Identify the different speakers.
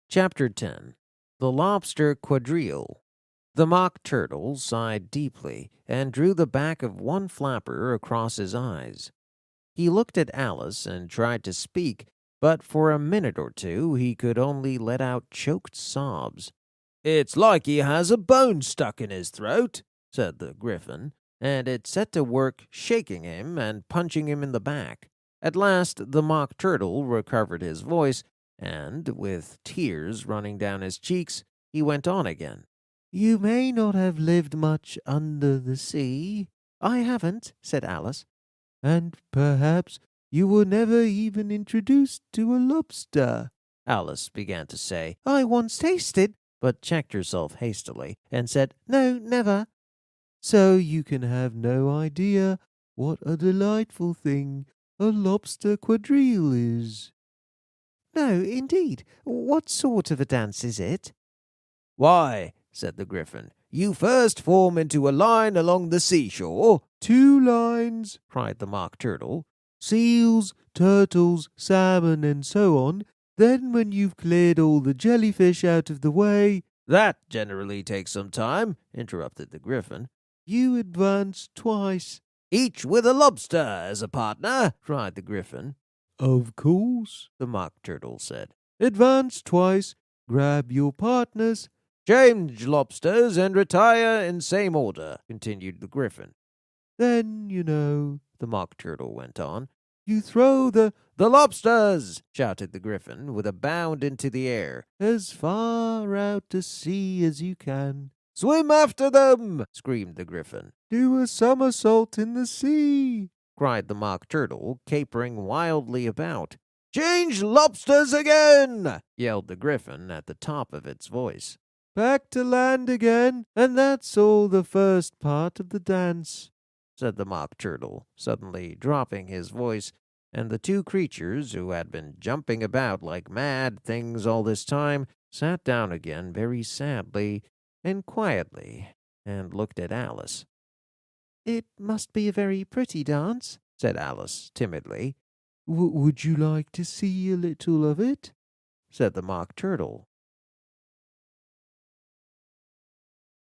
Speaker 1: Chapter 10. The Lobster Quadrille. The Mock Turtle sighed deeply and drew the back of one flapper across his eyes. He looked at Alice and tried to speak, but for a minute or two he could only let out choked sobs. "It's like he has a bone stuck in his throat," said the Gryphon, and it set to work shaking him and punching him in the back. At last the Mock Turtle recovered his voice, and, with tears running down his cheeks, he went on again. "You may not have lived much under the sea." "I haven't," said Alice. "And perhaps you were never even introduced to a lobster," Alice began to say. "I once tasted," but checked herself hastily, and said, "No, never." "So you can have no idea what a delightful thing a lobster quadrille is." "No, indeed. What sort of a dance is it?" "Why," said the Gryphon, "you first form into a line along the seashore." "Two lines," cried the Mock Turtle. "Seals, turtles, salmon, and so on. Then when you've cleared all the jellyfish out of the way—" "That generally takes some time," interrupted the Gryphon. "You advance twice." "Each with a lobster as a partner," cried the Gryphon. "Of course," the Mock Turtle said. "Advance twice, grab your partners." "Change lobsters and retire in same order," continued the Gryphon. "Then, you know," the Mock Turtle went on, "you throw the—" "The lobsters!" shouted the Gryphon, with a bound into the air, "as far out to sea as you can." "Swim after them!" screamed the Gryphon. "Do a somersault in the sea!" cried the Mock Turtle, capering wildly about. "Change lobsters again!" yelled the Gryphon at the top of its voice. "Back to land again, and that's all the first part of the dance," said the Mock Turtle, suddenly dropping his voice, and the two creatures, who had been jumping about like mad things all this time, sat down again very sadly and quietly, and looked at Alice. "It must be a very pretty dance," said Alice timidly. "Would you like to see a little of it?" said the Mock Turtle,